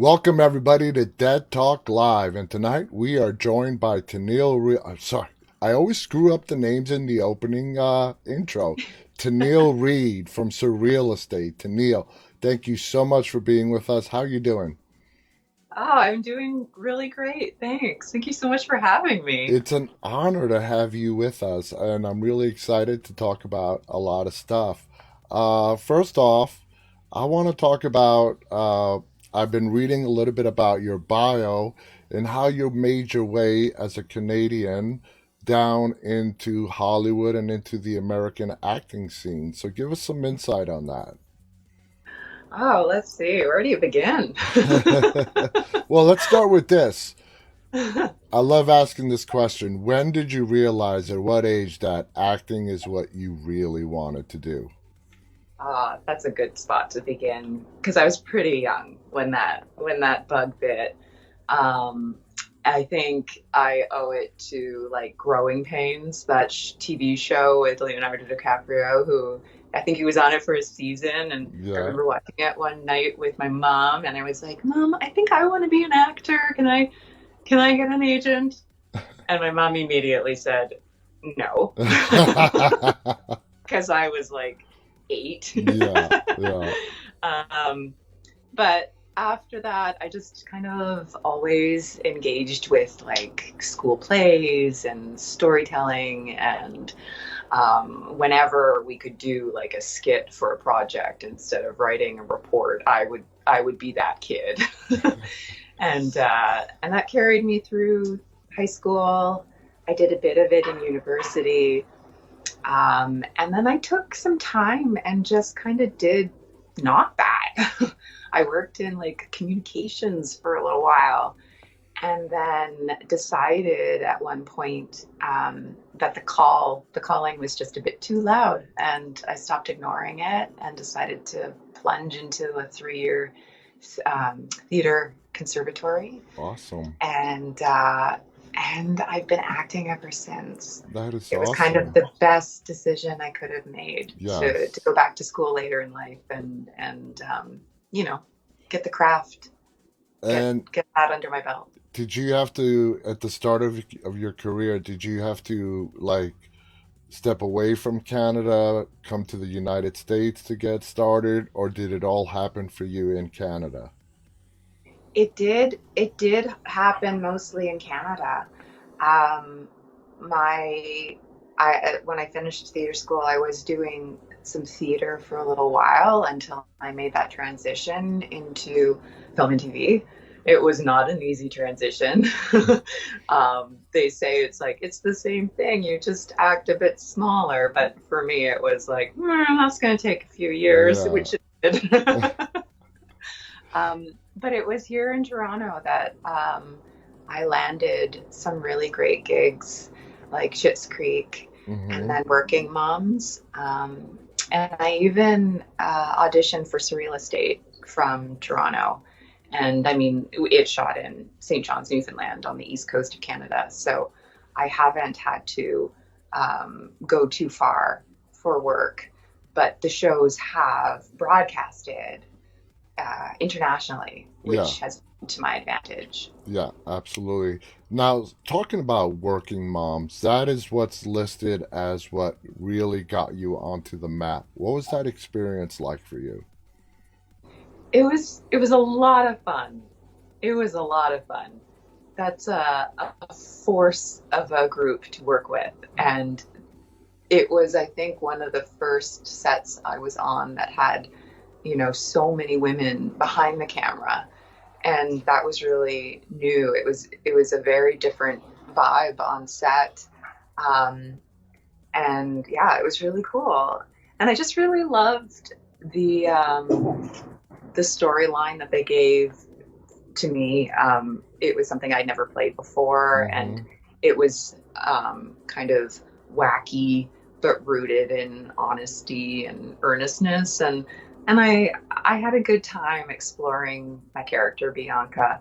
Welcome everybody to Dead Talk Live, and tonight we are joined by Tennille. I'm sorry, I always screw up the names in the opening intro. Tennille Reed from SurrealEstate. Tennille, thank you so much for being with us. How you doing? Oh, I'm doing really great. Thanks. Thank you so much for having me. It's an honor to have you with us, and I'm really excited to talk about a lot of stuff. First off, I want to talk about. I've been reading a little bit about your bio and how you made your way as a Canadian down into Hollywood and into the American acting scene. So give us some insight on Oh, let's see. Where do you begin? that. Well, let's start with this. I love asking this question. When did you realize at what age that acting is what you really wanted to do? That's a good spot to begin because I was pretty young when that bug bit. Um, I think I owe it to like Growing Pains, that TV show with Leonardo DiCaprio, who I think he was on it for a season. And I Yeah. remember watching it one night with my mom, and I was like, "Mom, I think I want to be an actor. Can I get an agent?" And my mom immediately said, "No," because I was like 8. Yeah, yeah. um, but after that, I just kind of always engaged with like school plays and storytelling, and whenever we could do like a skit for a project instead of writing a report, I would be that kid. And that carried me through high school. I did a bit of it in university. And then I took some time and just kind of did not that. I worked in like communications for a little while, and then decided at one point that the calling was just a bit too loud, and I stopped ignoring it and decided to plunge into a 3 year theater conservatory, Awesome. and and I've been acting ever since. That is It was kind of awesome. the best decision I could have made to Yes. go back to school later in life and you know get the craft, get And get that under my belt. did you have to, at the start of your career, did you have to like step away from Canada, come to the United States to get started, or did it all happen for you in Canada? It did happen mostly in Canada. Um, my I when I finished theater school, I was doing some theater for a little while until I made that transition into film and TV. It was not an easy transition. They say it's like it's the same thing, you just act a bit smaller. But for me, it was like, that's going to take a few years, Yeah. which it did. But it was here in Toronto that I landed some really great gigs, like Schitt's Creek and Mm-hmm. then Working Moms. And I even auditioned for Surreal Estate from Toronto. And I mean, it shot in St. John's, Newfoundland on the east coast of Canada. So I haven't had to go too far for work. But the shows have broadcasted internationally, Yeah. which has been to my advantage. Yeah, absolutely. Now, talking about working moms, that is what's listed as what really got you onto the map. What was that experience like for you? It was a lot of fun. It was a lot of fun. That's a force of a group to work with, and it was, I think, one of the first sets I was on that had, so many women behind the camera, and that was really new. It was a very different vibe on set. Um, and yeah, it was really cool. And I just really loved the the storyline that they gave to me. It was something I'd never played before, and Mm-hmm. it was kind of wacky but rooted in honesty and earnestness, and I had a good time exploring my character Bianca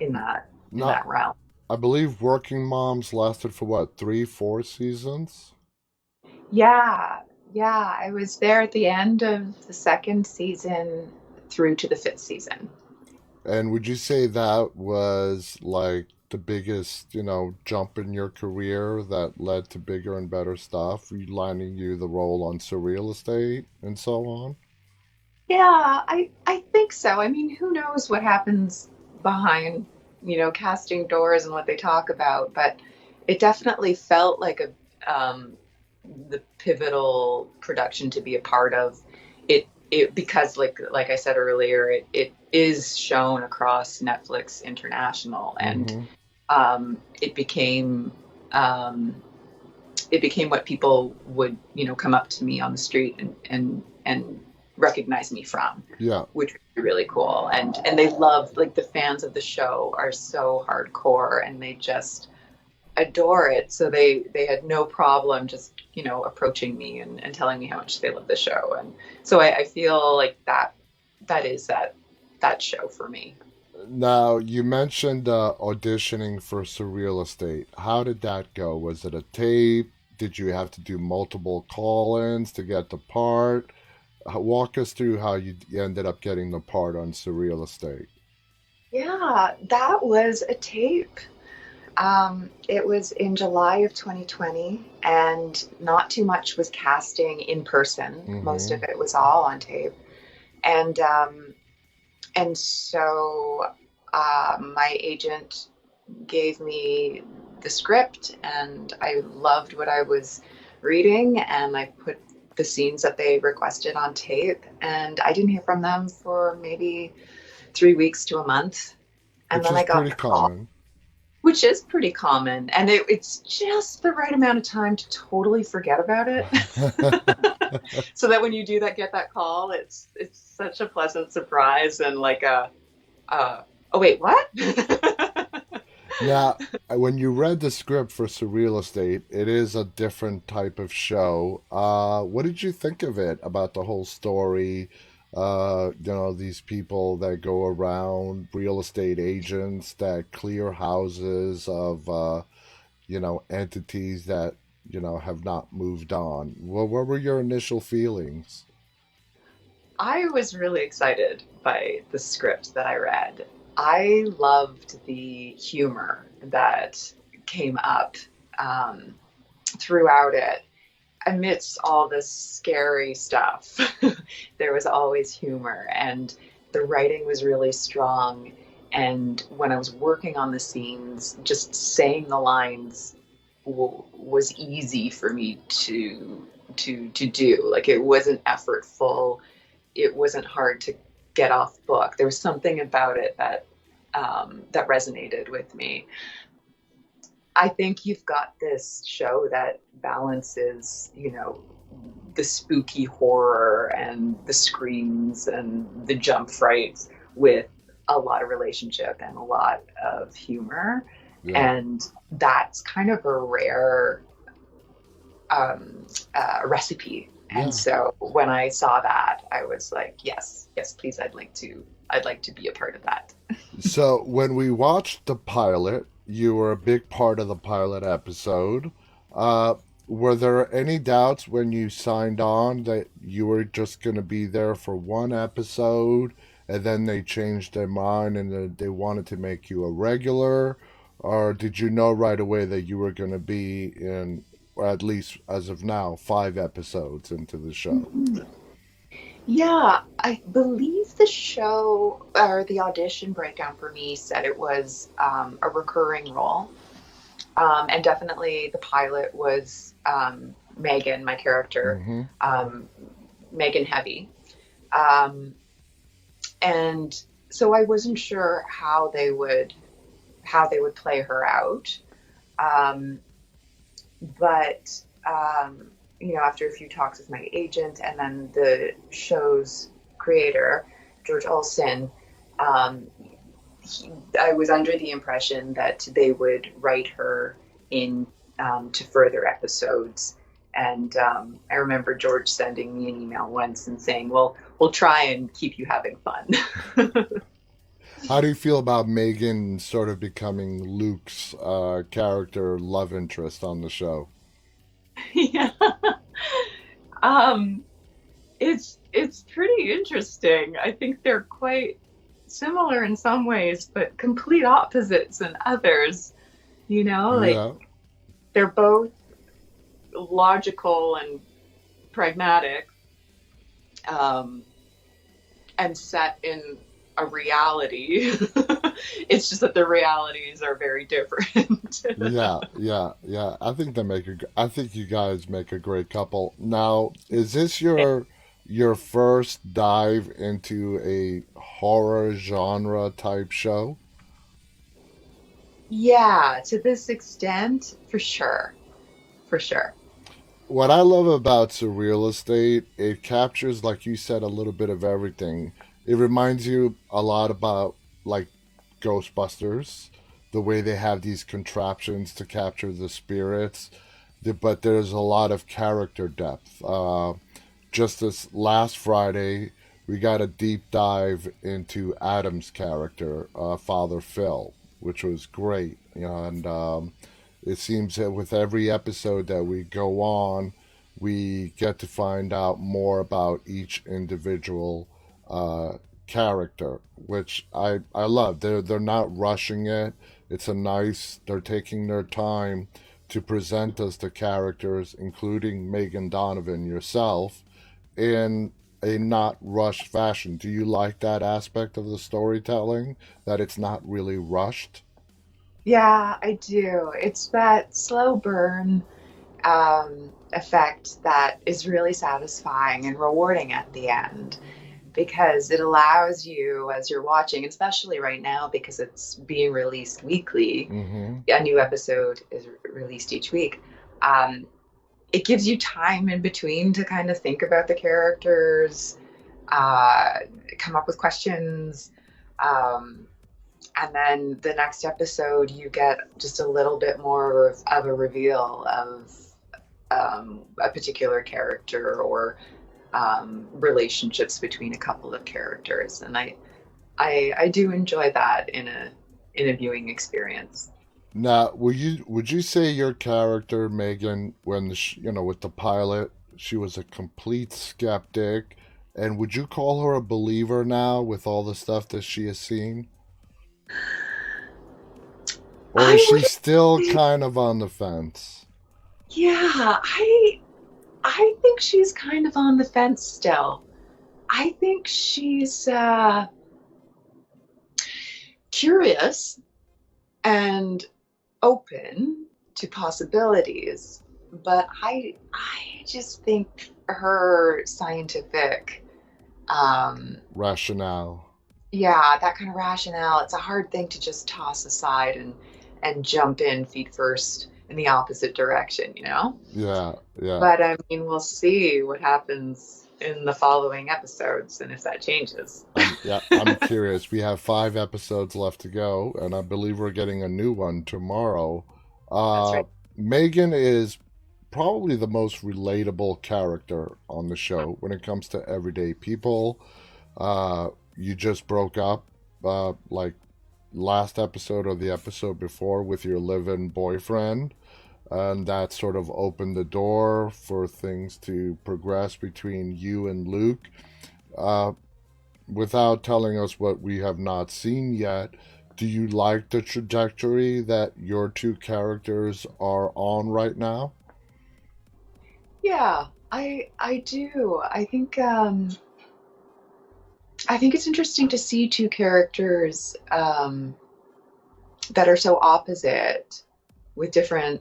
in that in Now, that realm. I believe Working Moms lasted for what, three, 4 seasons? Yeah, yeah, I was there at the end of the second season through to the fifth season. And would you say that was like the biggest, jump in your career that led to bigger and better stuff, landing you the role on Surreal Estate and so on? Yeah, I think so. I mean, who knows what happens behind, casting doors and what they talk about, but it definitely felt like the pivotal production to be a part of. It because like I said earlier, it is shown across Netflix International, and Mm-hmm. um, it became um, it became what people would, come up to me on the street and recognize me from, Yeah. which would be really cool. And they love, like, the fans of the show are so hardcore and they just adore it. So they had no problem just, approaching me and telling me how much they love the show. And so I feel like that is that show for me. Now, you mentioned auditioning for Surreal Estate. How did that go? Was it a tape? Did you have to do multiple call-ins to get the part? Walk us through how you ended up getting the part on Surreal Estate. Yeah, that was a tape. It was in July of 2020, and not too much was casting in person. Most Mm-hmm. of it was all on tape, and so my agent gave me the script, and I loved what I was reading, and I put the scenes that they requested on tape, and I didn't hear from them for maybe 3 weeks to a month, and Which then is I got pretty the call, common. which is pretty common. And it's just the right amount of time to totally forget about it. So that when you do get that call, it's such a pleasant surprise and like oh wait, what? Now, when you read the script for Surreal Estate, it is a different type of show. What did you think of it about the whole story? These people that go around, real estate agents that clear houses of, entities that, have not moved on. Well, what were your initial feelings? I was really excited by the script that I read. I loved the humor that came up um, throughout it. Amidst all this scary stuff, there was always humor, and the writing was really strong. And when I was working on the scenes, just saying the lines was easy for me to do. Like, it wasn't effortful, it wasn't hard to get off book. There was something about it that resonated with me. I think you've got this show that balances, the spooky horror and the screams and the jump frights with a lot of relationship and a lot of humor. Yeah. And that's kind of a rare recipe. And Yeah. so when I saw that, I was like, yes, yes, please, I'd like to be a part of that. So when we watched the pilot, you were a big part of the pilot episode. Uh, were there any doubts when you signed on that you were just going to be there for one episode and then they changed their mind and they wanted to make you a regular? Or did you know right away that you were going to be in, or at least as of now, 5 episodes into the show? Yeah, I believe the show or the audition breakdown for me said it was a recurring role. And definitely the pilot was Megan, my character, Mm-hmm. um, Megan Heavy. Um, and so I wasn't sure how they would play her out. Um, but after a few talks with my agent and then the show's creator, George Olson, um, I was under the impression that they would write her in to further episodes. And I remember George sending me an email once and saying, "Well, we'll try and keep you having fun." How do you feel about Megan sort of becoming Luke's character love interest on the show? Yeah. Um, it's pretty interesting. I think they're quite similar in some ways, but complete opposites in others. Like Yeah. they're both logical and pragmatic, um, and set in a reality. It's just that the realities are very different. Yeah, yeah, yeah. I think you guys make a great couple. Now, is this your first dive into a horror genre type show? Yeah, to this extent, for sure. For sure. What I love about Surreal Estate, it captures, like you said, a little bit of everything. It reminds you a lot about like Ghostbusters, the way they have these contraptions to capture the spirits, but there's a lot of character depth. Just this last Friday, we got a deep dive into Adam's character, Father Phil, which was great. And it seems that with every episode that we go on, we get to find out more about each individual uh, character, which I love. They're not rushing it. It's a nice. They're taking their time to present us the characters, including Megan Donovan yourself, in a not rushed fashion. Do you like that aspect of the storytelling? That it's not really rushed? Yeah, I do. It's that slow burn effect that is really satisfying and rewarding at the end because it allows you, as you're watching, especially right now because it's being released weekly, Mm-hmm. a new episode is released each week. Um, it gives you time in between to kind of think about the characters, uh, come up with questions. Um, and then the next episode, you get just a little bit more of a reveal of a particular character or relationships between a couple of characters, and I do enjoy that in a viewing experience. Now, would you say your character Megan, when with the pilot, she was a complete skeptic, and would you call her a believer now with all the stuff that she has seen, or is I she would still say, kind of on the fence? yeah, I think she's kind of on the fence still. I think she's curious and open to possibilities, but I just think her scientific, um, Rationale. yeah, that kind of rationale, it's a hard thing to just toss aside and jump in feet first in the opposite direction, you know? Yeah, yeah. But I mean, we'll see what happens in the following episodes and if that changes. I'm curious. We have 5 episodes left to go, and I believe we're getting a new one tomorrow. That's Uh, right. Megan is probably the most relatable character on the show when it comes to everyday people. You just broke up, like last episode or the episode before with your live-in boyfriend, and that sort of opened the door for things to progress between you and Luke. Uh, Without telling us what we have not seen yet, do you like the trajectory that your two characters are on right now? Yeah, I do. I think it's interesting to see two characters that are so opposite with different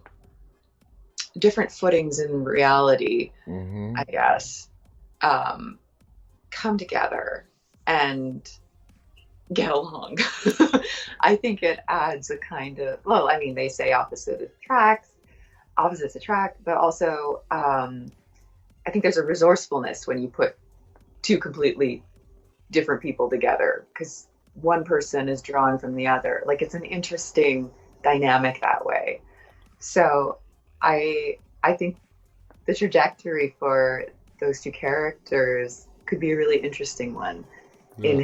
footings in reality, Mm-hmm. I guess, um, come together and get along. I think it adds a kind of, well, I mean, they say opposites attract, but also I think there's a resourcefulness when you put two completely different people together because one person is drawn from the other. Like it's an interesting dynamic that way. So I think the trajectory for those two characters could be a really interesting one Yeah. in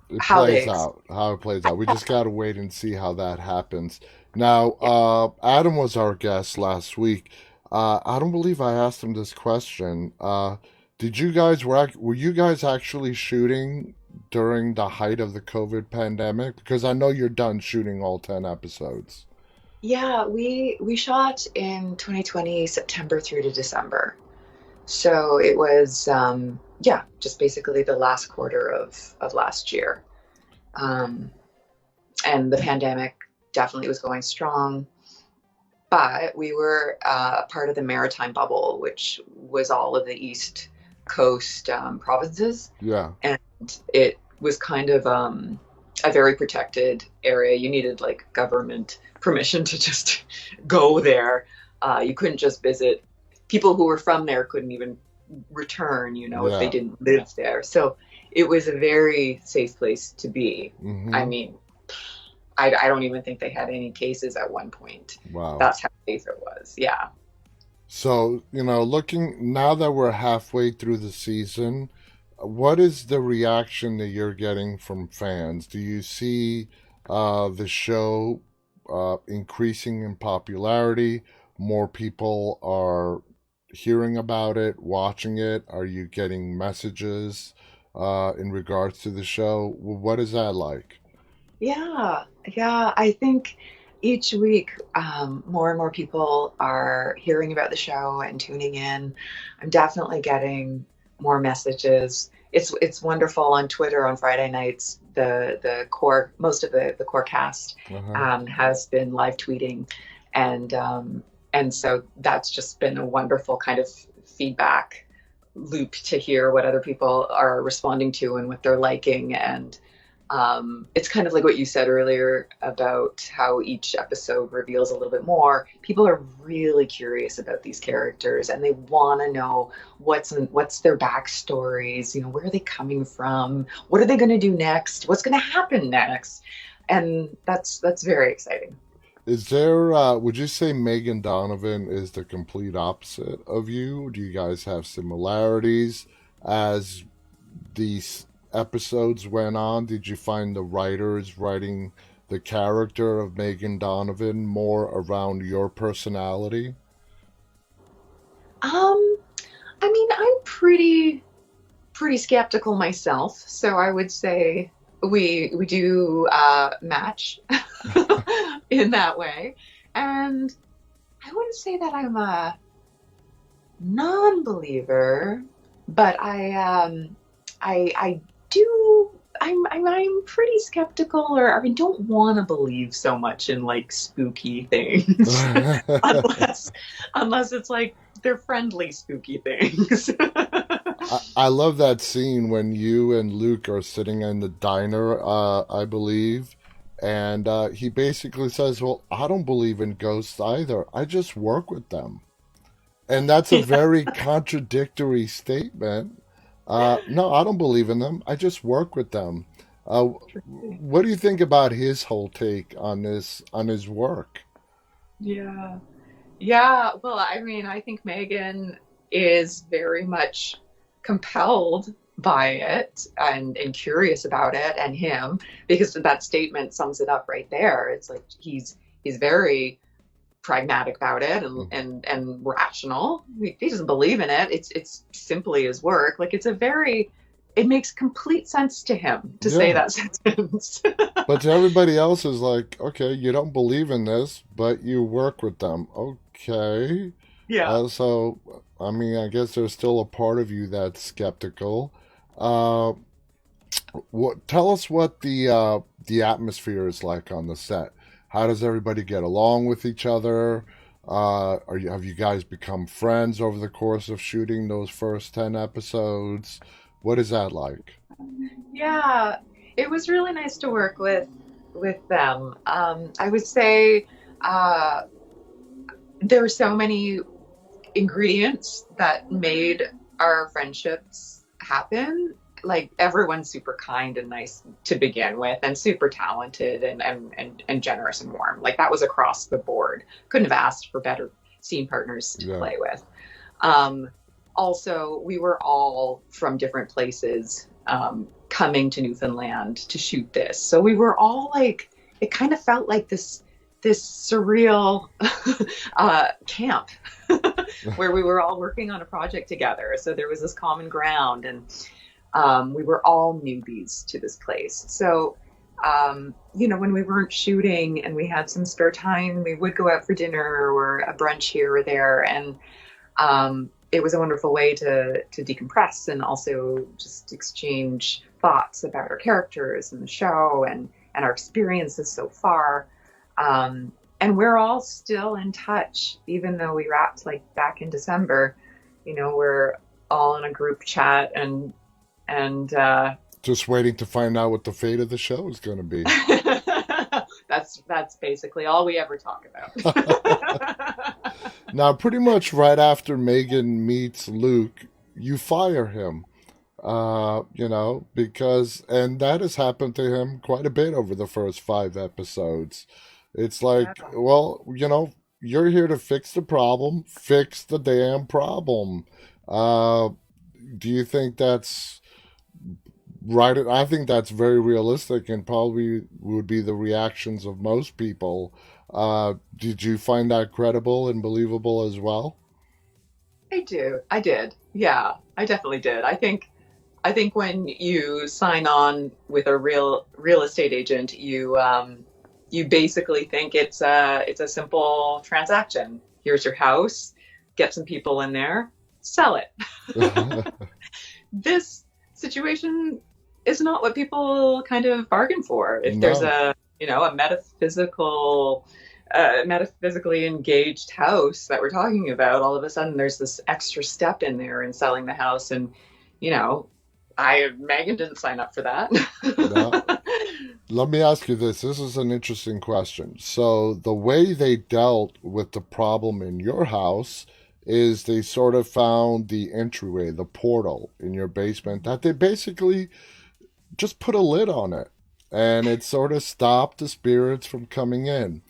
It how they plays out, how it plays out. We just got to wait and see how that happens. Now, Adam was our guest last week. I don't believe I asked him this question. Were you guys actually shooting during the height of the COVID pandemic? Because I know you're done shooting all 10 episodes. Yeah, we shot in 2020, September through to December. So it was yeah, just basically the last quarter of last year. Um, and the pandemic definitely was going strong, but we were part of the maritime bubble, which was all of the East Coast provinces, Yeah, and it was kind of a very protected area. You needed like government permission to just go there. You couldn't just visit. People who were from there couldn't even return, if they yeah. didn't live there. So it was a very safe place to be. I Mm-hmm. mean, I don't even think they had any cases at one point. Wow. That's how safe it was. Yeah. So, looking now that we're halfway through the season, what is the reaction that you're getting from fans? Do you see the show increasing in popularity? More people are hearing about it, watching it. Are you getting messages in regards to the show? What is that like? Yeah, yeah. I think each week, more and more people are hearing about the show and tuning in. I'm definitely getting more messages. It's wonderful on Twitter on Friday nights. The core, most of the core cast Uh-huh. has been live tweeting, and so that's just been a wonderful kind of feedback loop to hear what other people are responding to and what they're liking. And it's kind of like what you said earlier about how each episode reveals a little bit more. People are really curious about these characters and they want to know what's their backstories. Where are they coming from? What are they going to do next? What's going to happen next? And that's very exciting. Would you say Megan Donovan is the complete opposite of you? Do you guys have similarities as these episodes went on? Did you find the writers writing the character of Megan Donovan more around your personality? Um, I mean, I'm pretty skeptical myself, so I would say we do match in that way. And I wouldn't say that I'm a non-believer, but I do I'm pretty skeptical, or I don't want to believe so much in like spooky things unless unless it's like they're friendly spooky things. I love that scene when you and Luke are sitting in the diner, I believe, and he basically says, "Well, I don't believe in ghosts either. I just work with them." And that's a Yeah. very contradictory statement. No, I don't believe in them. I just work with them. What do you think about his whole take on his work? Yeah. Yeah, well, I mean, I think Megan is very much compelled by it and curious about it and him, because that statement sums it up right there. It's like he's very pragmatic about it and rational. He doesn't believe in it. It's simply his work. Like it makes complete sense to him to say Yeah. that sentence. But to everybody else is like, okay, you don't believe in this, but you work with them. Okay. Yeah. So, I mean, I guess there's still a part of you that's skeptical. Uh, Tell us what the atmosphere is like on the set. How does everybody get along with each other? Have you guys become friends over the course of shooting those first 10 episodes? What is that like? Yeah, it was really nice to work with them. I would say uh, there were so many ingredients that made our friendships happen. Like everyone's super kind and nice to begin with, and super talented and generous and warm. Like that was across the board. Couldn't have asked for better scene partners to Yeah. play with. Um, Also, we were all from different places coming to Newfoundland to shoot this. So we were all like, it kind of felt like this. this surreal camp where we were all working on a project together. So there was this common ground, and we were all newbies to this place. So, when we weren't shooting and we had some spare time, we would go out for dinner or a brunch here or there. And it was a wonderful way to decompress and also just exchange thoughts about our characters and the show and our experiences so far. And we're all still in touch, even though we wrapped like back in December. We're all in a group chat and Just waiting to find out what the fate of the show is going to be. that's basically all we ever talk about. Now, pretty much right after Megan meets Luke, you fire him. Because, and that has happened to him quite a bit over the first 5 episodes. It's Yeah. like, well, you're here to fix the problem, fix the damn problem. Uh, do you think that's right? I think that's very realistic and probably would be the reactions of most people. Did you find that credible and believable as well? I do. I did. Yeah, I definitely did. I think when you sign on with a real estate agent, you basically think it's a simple transaction. Here's your house, get some people in there, sell it. This situation is not what people kind of bargain for. If there's No. a metaphysically engaged house that we're talking about, all of a sudden there's this extra step in there in selling the house. And, you know, Megan didn't sign up for that. No. Let me ask you this. This is an interesting question. So, the way they dealt with the problem in your house is they sort of found the entryway, the portal in your basement, that they basically just put a lid on it. And it sort of stopped the spirits from coming in.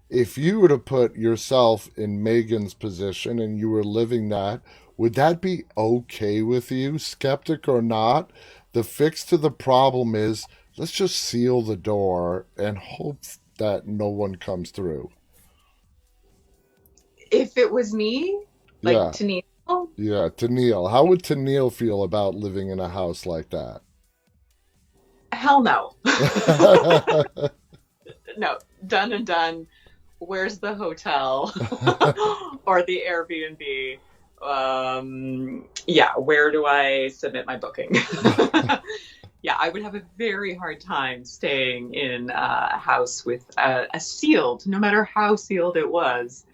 If you were to put yourself in Megan's position and you were living that, would that be okay with you, skeptic or not? The fix to the problem is let's just seal the door and hope that no one comes through. If it was me, like Yeah, Tennille, yeah. Tennille, how would Tennille feel about living in a house like that? hell no. No, done and done. Where's the hotel or the Airbnb? Yeah, where do I submit my booking? Yeah, I would have a very hard time staying in a house with a sealed, no matter how sealed it was,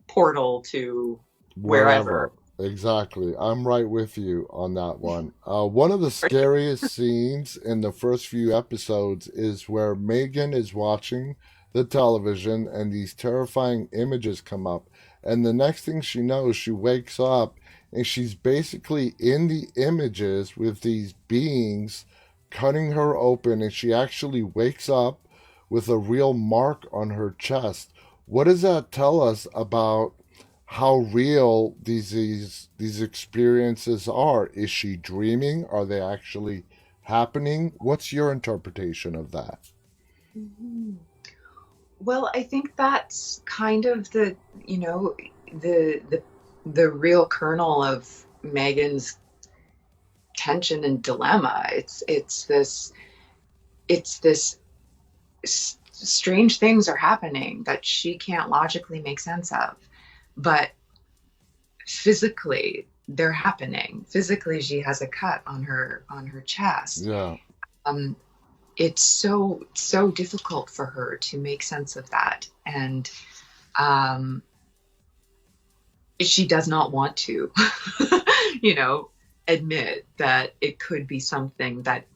portal to Wherever. wherever. Exactly. I'm right with you on that one. One of the scariest scenes in the first few episodes is where Megan is watching the television and these terrifying images come up. And the next thing she knows, she wakes up and she's basically in the images with these beings cutting her open. And she actually wakes up with a real mark on her chest. What does that tell us about how real these experiences are? Is she dreaming? Are they actually happening? What's your interpretation of that? Mhm. Well, I think that's kind of the the the real kernel of Megan's tension and dilemma. It's this strange things are happening that she can't logically make sense of, but physically they're happening. Physically, she has a cut on her chest. Yeah, Um, it's so difficult for her to make sense of that, and um, she does not want to, you know, admit that it could be something that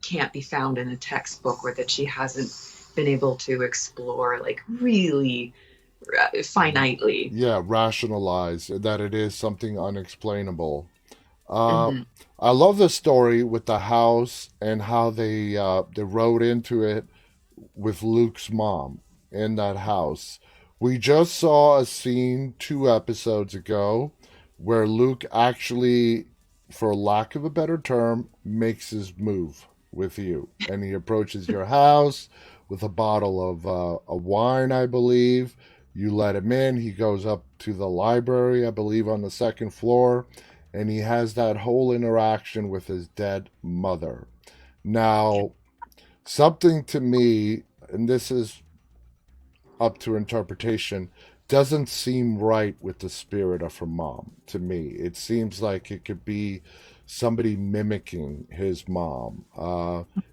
can't be found in a textbook or that she hasn't been able to explore like really finitely. yeah, rationalize that it is something unexplainable. Uh, Mhm. I love the story with the house and how they wrote into it with Luke's mom in that house. We just saw a scene 2 episodes ago where Luke actually, for lack of a better term, makes his move with you. And he approaches your house with a bottle of a wine, I believe. You let him in. He goes up to the library, I believe, on the second floor, and he has that whole interaction with his dead mother. Now, something to me, and this is up to interpretation, doesn't seem right with the spirit of her mom to me. It seems like it could be somebody mimicking his mom.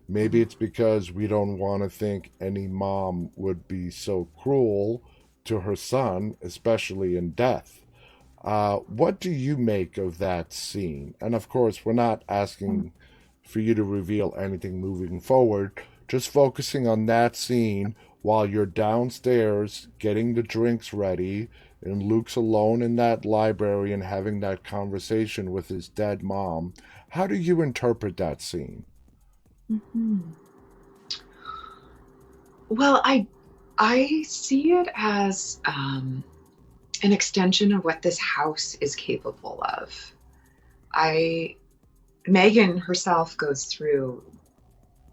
Maybe it's because we don't want to think any mom would be so cruel to her son, especially in death. What do you make of that scene? And of course, we're not asking for you to reveal anything moving forward, just focusing on that scene while you're downstairs getting the drinks ready and Luke's alone in that library and having that conversation with his dead mom. How do you interpret that scene? Mhm. Well, I see it as an extension of what this house is capable of. I Megan herself goes through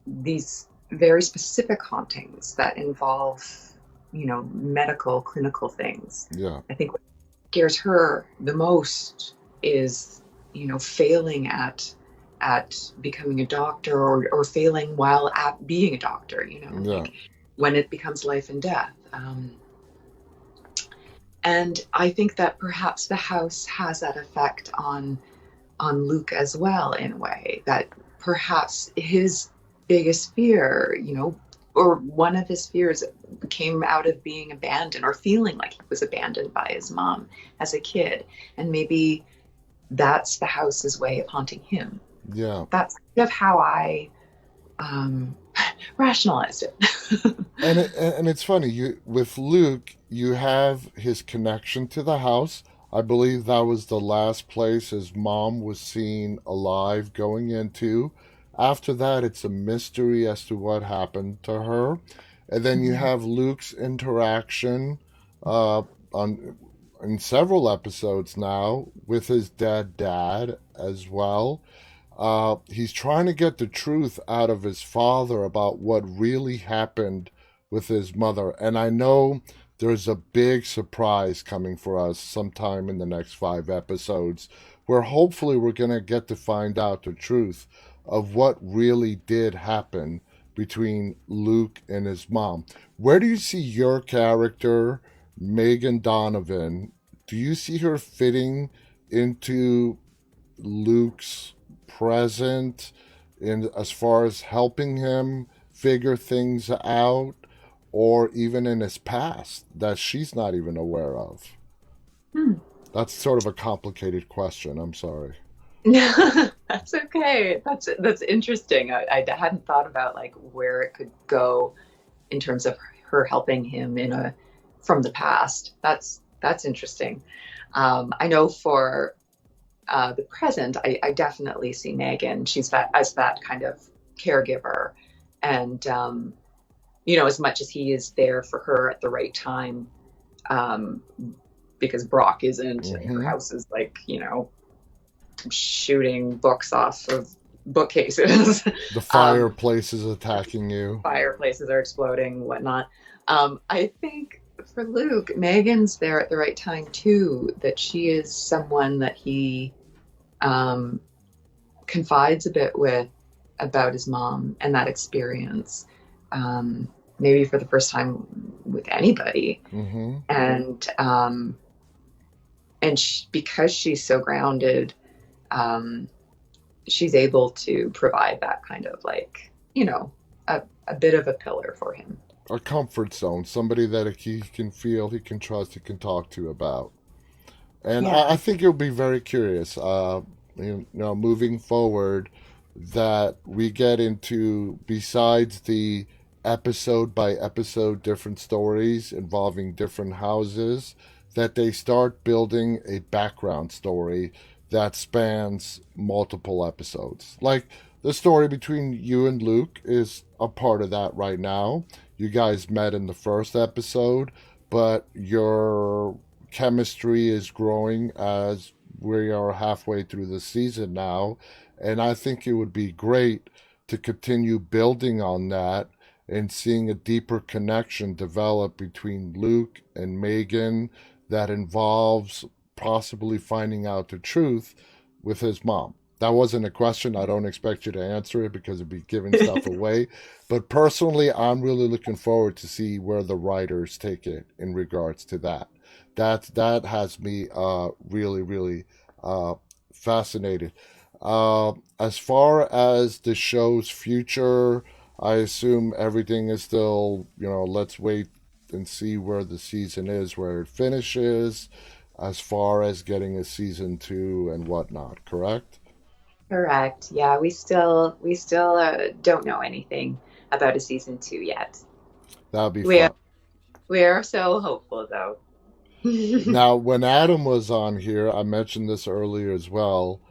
these very specific hauntings that involve, medical, clinical things. Yeah, I think what scares her the most is, failing at becoming a doctor, or failing while at being a doctor, yeah, like when it becomes life and death. And I think that perhaps the house has that effect on Luke as well, in a way that perhaps his biggest fear, or one of his fears, came out of being abandoned or feeling like he was abandoned by his mom as a kid. And maybe that's the house's way of haunting him. yeah. That's kind of how I um, rationalized it. And it's funny, you with Luke, you have his connection to the house. I believe that was the last place his mom was seen alive going into. After that, it's a mystery as to what happened to her. And then you have Luke's interaction uh, on in several episodes now with his dad as well. He's trying to get the truth out of his father about what really happened with his mother. And I know there's a big surprise coming for us sometime in the next 5 episodes where hopefully we're going to get to find out the truth of what really did happen between Luke and his mom. Where do you see your character, Megan Donovan? Do you see her fitting into Luke's present in as far as helping him figure things out, or even in his past that she's not even aware of? Hmm. That's sort of a complicated question. I'm sorry. That's okay. That's interesting. I hadn't thought about like where it could go in terms of her helping him from the past. That's interesting. I know for the present, I definitely see Megan. She's that kind of caregiver, and as much as he is there for her at the right time, um, because Brock isn't. Her Mm-hmm. house is like, shooting books off of bookcases. The um, fireplace is attacking you. Fireplaces are exploding, whatnot. I think for Luke, Megan's there at the right time too. That she is someone that he um, confides a bit with about his mom and that experience. Um, Maybe for the first time with anybody, Mm-hmm. and because she's so grounded, um, she's able to provide that kind of like, a bit of a pillar for him. A comfort zone, somebody that he can feel, he can trust, he can talk to about. And I Yeah. think you'll be very curious, moving forward, that we get into, besides the episode by episode different stories involving different houses, that they start building a background story that spans multiple episodes. Like the story between you and Luke is a part of that right now. You guys met in the first episode, but your chemistry is growing as we are halfway through the season now. And I think it would be great to continue building on that and seeing a deeper connection develop between Luke and Megan that involves possibly finding out the truth with his mom. That wasn't a question. I don't expect you to answer it because it'd be giving stuff away. But personally, I'm really looking forward to see where the writers take it in regards to that. That has me really, really uh, fascinated. As far as the show's future, I assume everything is still, let's wait and see where the season is, where it finishes, as far as getting a season two and whatnot, correct? Correct. Yeah, we still don't know anything about a season 2 yet. That'll be We are, fun. we are so hopeful though. Now, when Adam was on here, I mentioned this earlier as well.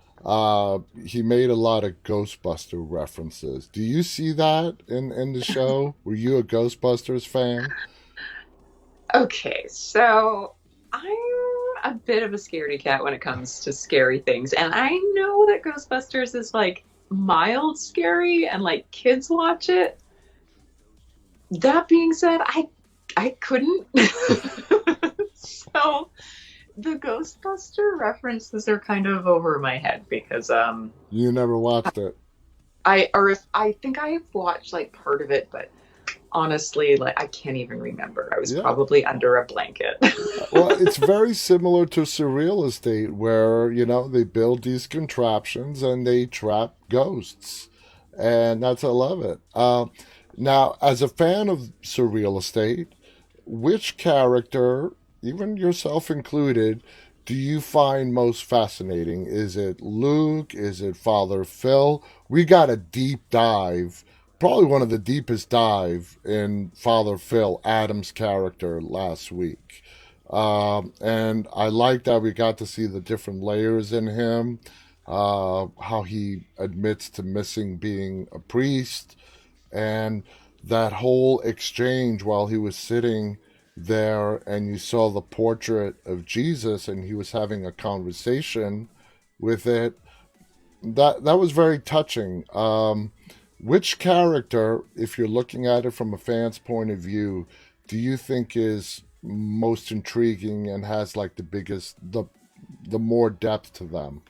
He made a lot of Ghostbuster references. Do you see that in the show? Were you a Ghostbusters fan? Okay, so I'm a bit of a scaredy cat when it comes to scary things, and I know that Ghostbusters is like mild scary and like kids watch it. That being said, I couldn't. So the Ghostbuster references are kind of over my head because You never watched it. if I think I have watched like part of it, but honestly, like I can't even remember. I was Yeah. probably under a blanket. Well, it's very similar to Surreal Estate, where, they build these contraptions and they trap ghosts. And I love it. Now, as a fan of Surreal Estate, which character, even yourself included, do you find most fascinating? Is it Luke? Is it Father Phil? We got a deep dive, probably one of the deepest dive in Father Phil, Adam's character, last week. And I like that we got to see the different layers in him, how he admits to missing being a priest, and that whole exchange while he was sitting there and you saw the portrait of Jesus and he was having a conversation with it. That was very touching. Which character, if you're looking at it from a fan's point of view, do you think is most intriguing and has like the more depth to them?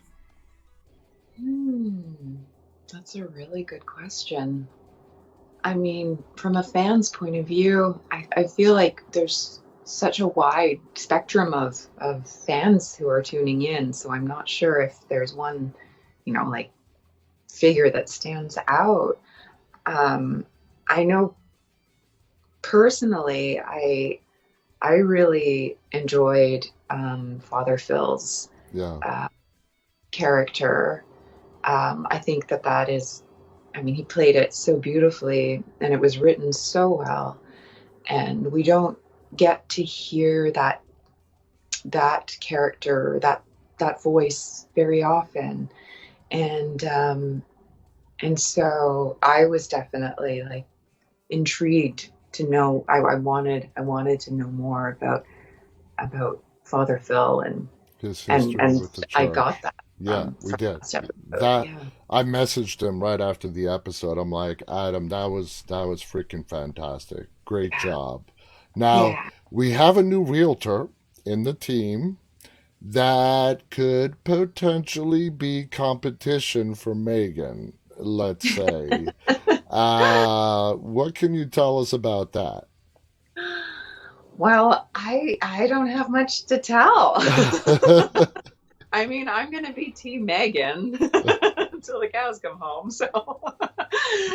Hmm, that's a really good question. I mean, from a fan's point of view, I feel like there's such a wide spectrum of fans who are tuning in. So I'm not sure if there's one, like figure that stands out. Um, I know personally, I really enjoyed Father Phil's Yeah. uh, character. I think that is, I mean, he played it so beautifully and it was written so well. And we don't get to hear that character, that voice very often. And and so I was definitely like intrigued to know. I wanted to know more about Father Phil His history and with the I got church. that Yeah, we from did. last episode. That Yeah. I messaged him right after the episode. I'm like, Adam, that was freaking fantastic. Great Yeah. job. Now, Yeah. we have a new realtor in the team that could potentially be competition for Megan, let's say. What can you tell us about that? Well, I don't have much to tell. I mean, I'm gonna be Team Megan until the cows come home. So,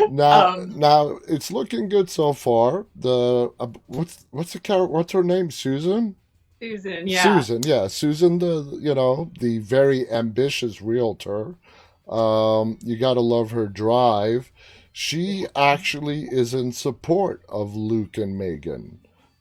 Now, um, now it's looking good so far. The what's the character? What's her name? Susan. Susan, yeah, Susan, yeah, Susan, the very ambitious realtor. You got to love her drive. She yeah, actually is in support of Luke and Megan.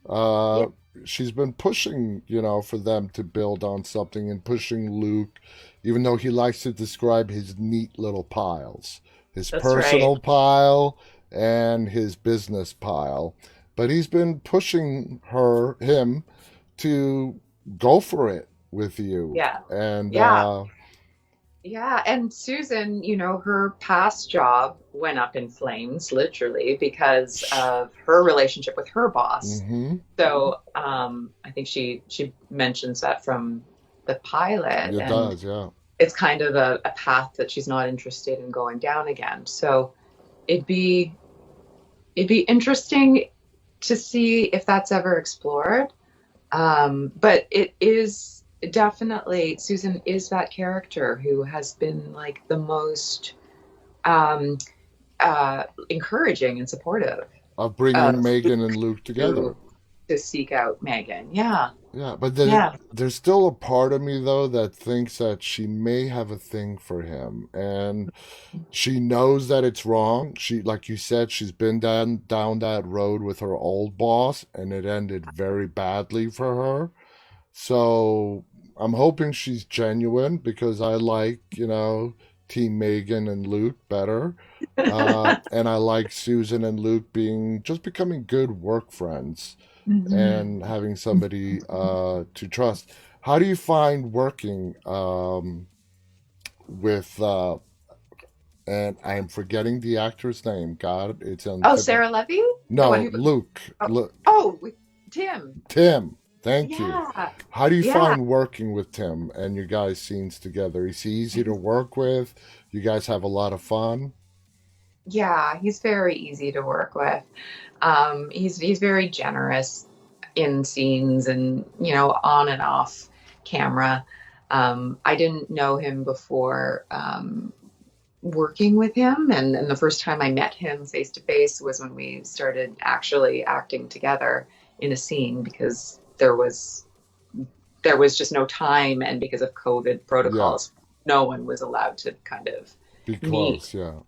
Uh, yeah, she's been pushing, for them to build on something and pushing Luke, even though he likes to describe his neat little piles, his that's right. personal pile and his business pile. But he's been pushing him – to go for it with you. Yeah, And yeah. Yeah, and Susan, her past job went up in flames, literally, because of her relationship with her boss. Mm-hmm. So, I think she mentions that from the pilot, It and does, yeah. it's kind of a path that she's not interested in going down again. So it'd be it'd be interesting to see if that's ever explored. But it is definitely, Susan is that character who has been like the most um, encouraging and supportive Of bringing of Megan and Luke together. to, to seek out Megan. Yeah, Yeah, but yeah. there's still a part of me though that thinks that she may have a thing for him, and she knows that it's wrong. She, like you said, she's been down that road with her old boss, and it ended very badly for her. So I'm hoping she's genuine because I like, Team Megan and Luke better. And I like Susan and Luke becoming good work friends Mhm. and having somebody to trust. How do you find working with, and I'm forgetting the actor's name. God, it's on Oh, tip of, Sarah Levy, the one no, who. Luke. Oh, Luke. with Tim. Tim, thank you. Yeah, How do you yeah, find working with Tim and your guys' scenes together? Is he easy to work with? You guys have a lot of fun? yeah. He's very easy to work with. He's very generous in scenes and on and off camera. I didn't know him before working with him, and the first time I met him face to face was when we started actually acting together in a scene because there was just no time, and because of COVID Yeah, protocols, no one was allowed to kind of be meet. close. Yeah.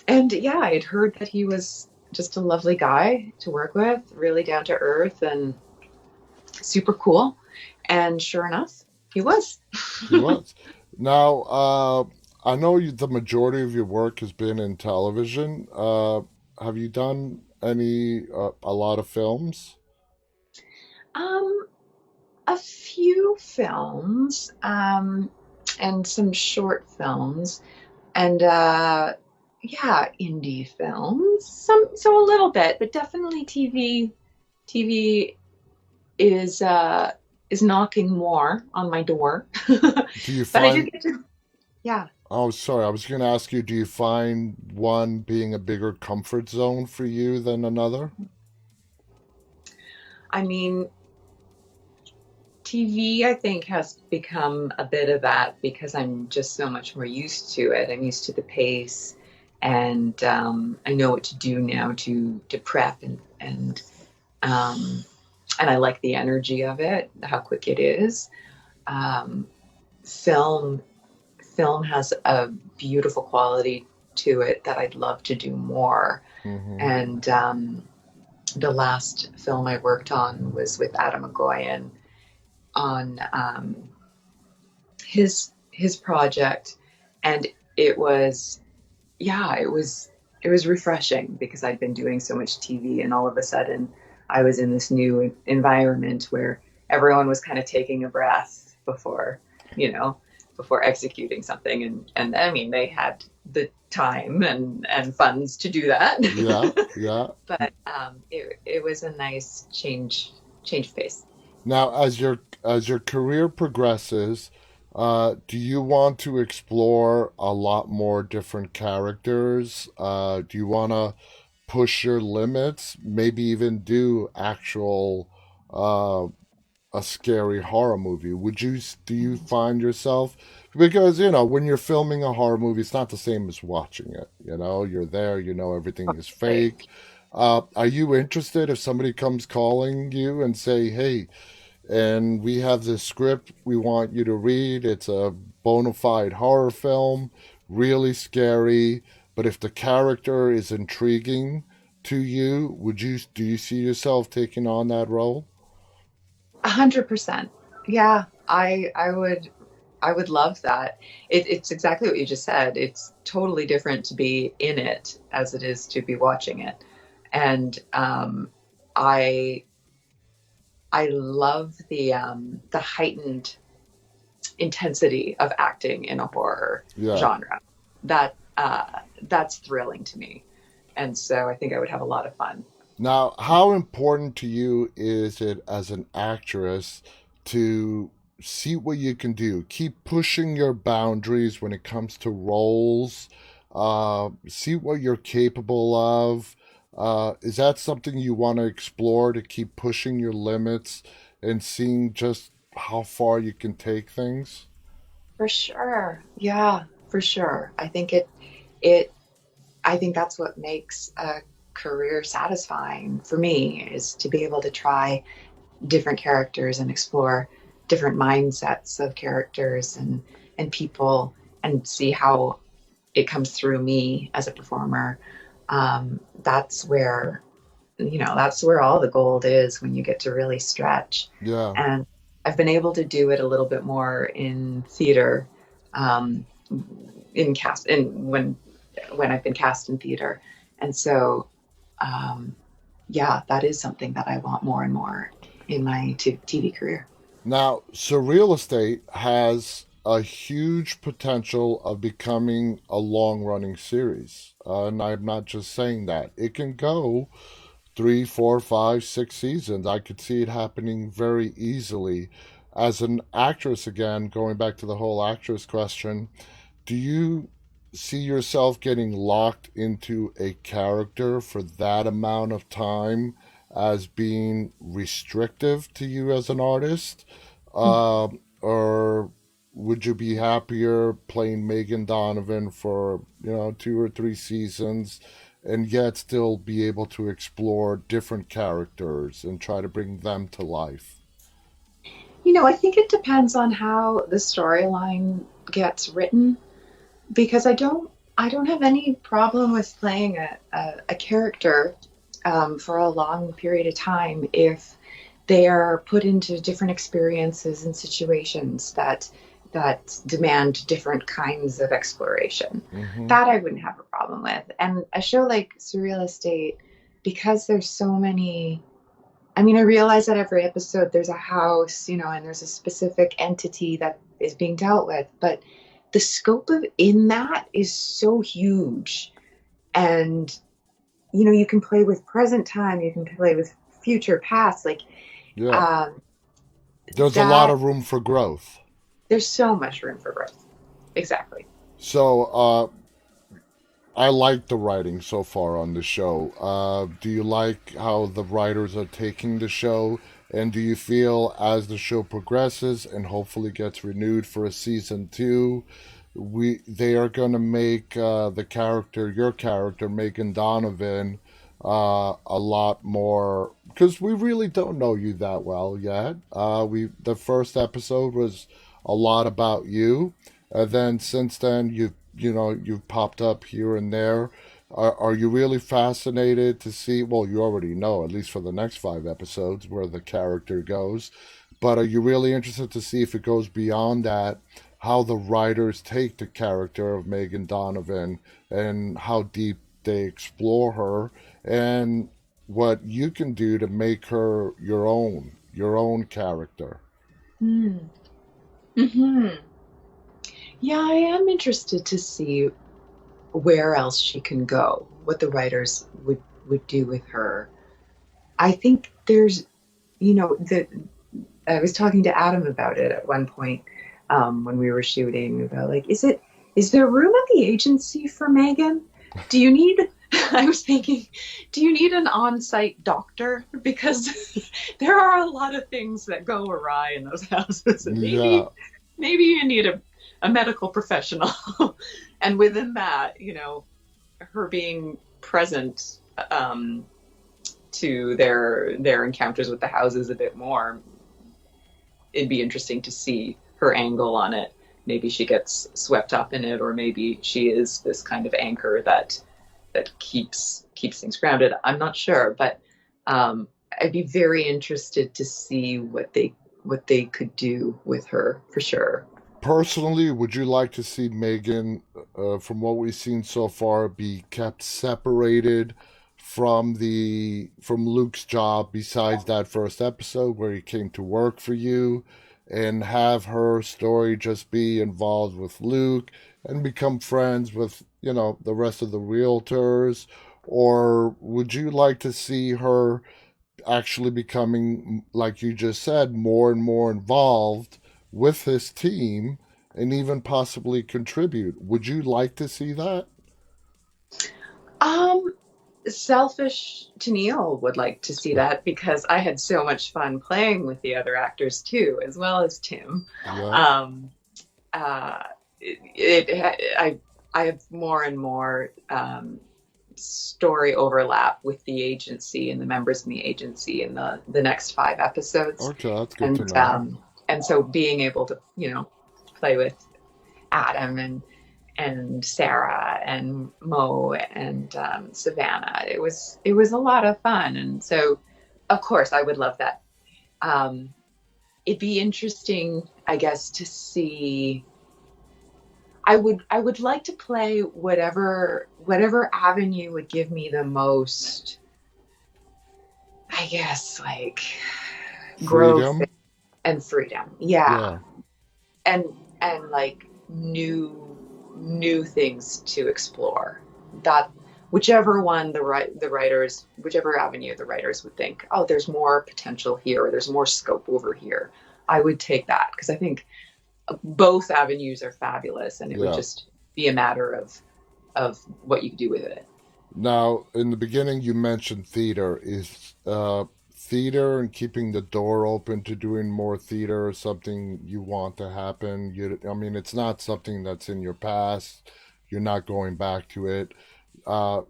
And yeah, I had heard that he was just a lovely guy to work with, really down to earth and super cool. And sure enough, he was. He was. Now, I know the majority of your work has been in television. Have you done a lot of films? um, a few films, and some short films, and yeah, indie films. So a little bit, but definitely TV. TV is knocking more on my door. Do you But I do find, get to, yeah. oh, sorry, I was going to ask you, do you find one being a bigger comfort zone for you than another? I mean, TV, I think, has become a bit of that because I'm just so much more used to it. I'm used to the pace, and I know what to do now to prep um, and I like the energy of it, how quick it is. Um, film film has a beautiful quality to it that I'd love to do more. Mm-hmm. And the last film I worked on was with Adam McGoyan on his project, and it was yeah, it was refreshing because I'd been doing so much TV, and all of a sudden I was in this new environment where everyone was kind of taking a breath you know, before executing something, and I mean they had the time and funds to do that. Yeah, yeah. But it was a nice change of pace. Now, as your career progresses, do you want to explore a lot more different characters? Do you want to push your limits? Maybe even do actual uh, a scary horror movie? Do you find yourself, because when you're filming a horror movie, it's not the same as watching it. You're there, everything is Right. fake. Are you interested if somebody comes calling you and say, "Hey, and we have this script we want you to read. It's a bona fide horror film, really scary, but if the character is intriguing to you, do you see yourself taking on that role?" 100%. Yeah, I would love that. It's exactly what you just said. It's totally different to be in it as it is to be watching it. And I I love the heightened intensity of acting in a horror Yeah. genre. That's thrilling to me, and so I think I would have a lot of fun. Now, how important to you is it as an actress to see what you can do? Keep pushing your boundaries when it comes to roles. See what you're capable of. Is that something you want to explore to keep pushing your limits and seeing just how far you can take things? For sure, yeah, for sure. It I think that's what makes a career satisfying for me is to be able to try different characters and explore different mindsets of characters and people and see how it comes through me as a performer. That's where that's where all the gold is when you get to really stretch. Yeah. And I've been able to do it a little bit more in theater, um, in cast, in when I've been cast in theater, and so um, yeah, that is something that I want more and more in my TV career. Now, Surreal Estate has a huge potential of becoming a long running series. And I'm not just saying that. It can go three, four, five, 6 seasons. I could see it happening very easily. As an actress, again, going back to the whole actress question, do you see yourself getting locked into a character for that amount of time as being restrictive to you as an artist? Or would you be happier playing Megan Donovan for, 2 or 3 seasons and yet still be able to explore different characters and try to bring them to life? I think it depends on how the storyline gets written because I don't have any problem with playing a character for a long period of time if they are put into different experiences and situations that demand different kinds of exploration. Mm-hmm. That I wouldn't have a problem with. And a show like Surreal Estate, because there's so many. I mean, I realize that every episode there's a house, and there's a specific entity that is being dealt with, but the scope of in that is so huge. And, you can play with present time, you can play with future past, like Yeah. um, There's a lot that of room for growth. there's so much room for growth. Exactly. So, I like the writing so far on the show. Do you like how the writers are taking the show? And do you feel as the show progresses and hopefully gets renewed for a season 2, they are going to make your character, Megan Donovan, a lot more because we really don't know you that well yet. The first episode was a lot about you, and then since then you've popped up here and there. Are you really fascinated to see? Well, you already know, at least for the next 5 episodes, where the character goes. But are you really interested to see if it goes beyond that? How the writers take the character of Megan Donovan and how deep they explore her, and what you can do to make her your own character. Mm. Hmm. Yeah, I am interested to see where else she can go, what the writers would do with her. I think there's, the I was talking to Adam about it at one point when we were shooting about like, is there room at the agency for Megan? Do you need? I was thinking, do you need an on-site doctor? Because there are a lot of things that go awry in those houses, and Yeah. maybe you need a medical professional. And within that, her being present to their encounters with the houses a bit more, it'd be interesting to see her angle on it. Maybe she gets swept up in it, or maybe she is this kind of anchor that keeps things grounded. I'm not sure, but I'd be very interested to see what they could do with her for sure. Personally, would you like to see Megan, from what we've seen so far, be kept separated from Luke's job? Besides that first episode where he came to work for you, and have her story just be involved with Luke and become friends with, the rest of the realtors? Or would you like to see her actually becoming, like you just said, more and more involved with his team and even possibly contribute? Would you like to see that? Um, Selfish Tennille would like to see that because I had so much fun playing with the other actors too, as well as Tim. Yeah. Um, uh, I have more and more story overlap with the agency and the members in the agency in the next 5 episodes, Okay, that's good to and know. so being able to play with Adam and Sarah and Mo and Savannah. It was a lot of fun, and so of course I would love that. Um, it'd be interesting, I guess, to see. I would like to play whatever avenue would give me the most, I guess, like growth Freedom. and freedom. Yeah. Yeah. And like new things to explore. That whichever one the writers, whichever avenue the writers would think, oh, there's more potential here, or there's more scope over here, I would take that because I think both avenues are fabulous, and it would Yeah. just be a matter of what you could do with it. Now, in the beginning, you mentioned theater. Is theater and keeping the door open to doing more theater something you want to happen? I mean, it's not something that's in your past. You're not going back to it.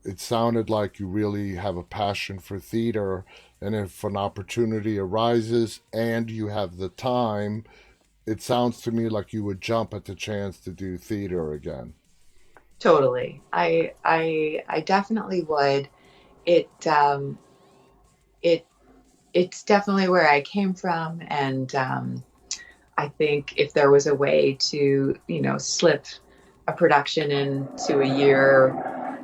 It sounded like you really have a passion for theater, and if an opportunity arises and you have the time, it sounds to me like you would jump at the chance to do theater again. Totally. I definitely would. It it it's definitely where I came from, and I think if there was a way to, slip a production into a year,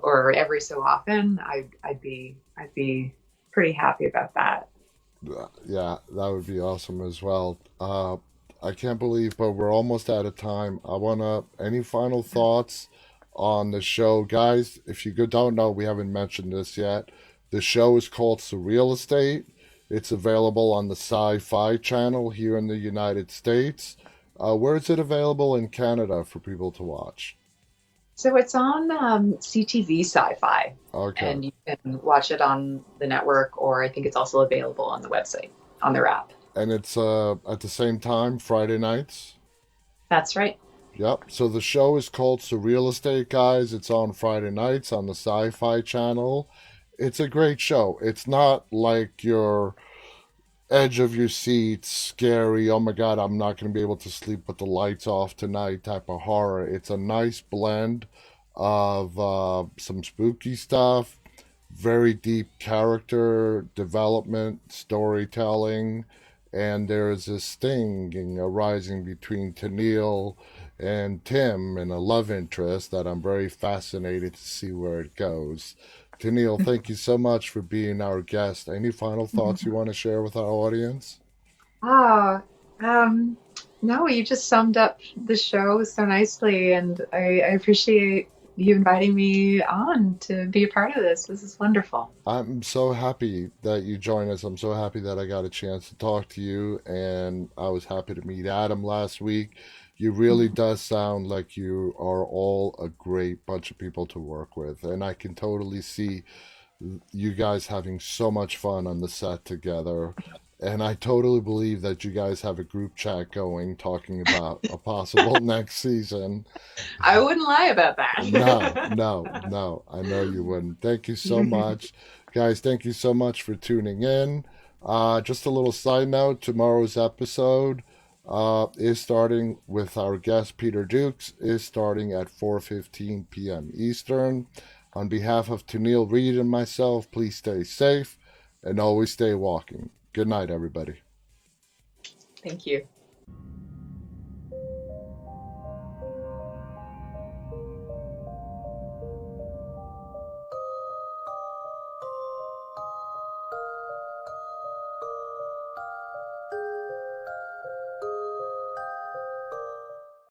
or every so often, I'd be pretty happy about that. Yeah, that would be awesome as well. I can't believe, but we're almost out of time. Any final thoughts on the show? Guys, if you don't know, we haven't mentioned this yet. The show is called Surreal Estate. It's available on the Sci Fi channel here in the United States. Where is it available in Canada for people to watch? So it's on CTV Sci-Fi, Okay. and you can watch it on the network, or I think it's also available on the website on their app. And it's at the same time, Friday nights? That's right. Yep. So the show is called Surreal Estate, guys. It's on Friday nights on the Sci Fi channel. It's a great show. It's not like your edge of your seat, scary, oh my God, I'm not going to be able to sleep with the lights off tonight type of horror. It's a nice blend of some spooky stuff, very deep character development, storytelling, and there's this sting arising between Tennille and Tim and a love interest that I'm very fascinated to see where it goes. Tennille, thank you so much for being our guest. Any final thoughts you want to share with our audience? Oh, um, no, you just summed up the show so nicely, and I appreciate you inviting me on to be a part of this. This is wonderful. I'm so happy that you joined us. I'm so happy that I got a chance to talk to you, and I was happy to meet Adam last week. You really does sound like you are all a great bunch of people to work with, and I can totally see you guys having so much fun on the set together. And I totally believe that you guys have a group chat going talking about a possible next season. I wouldn't lie about No, that. no, no. I know you wouldn't. Thank you so much. Guys, thank you so much for tuning in. Just a little side note, tomorrow's episode is starting with our guest Peter Dukes is starting at 4:15 p.m. Eastern. On behalf of Tennille Reed and myself, please stay safe and always stay walking. Good night, everybody. Thank you.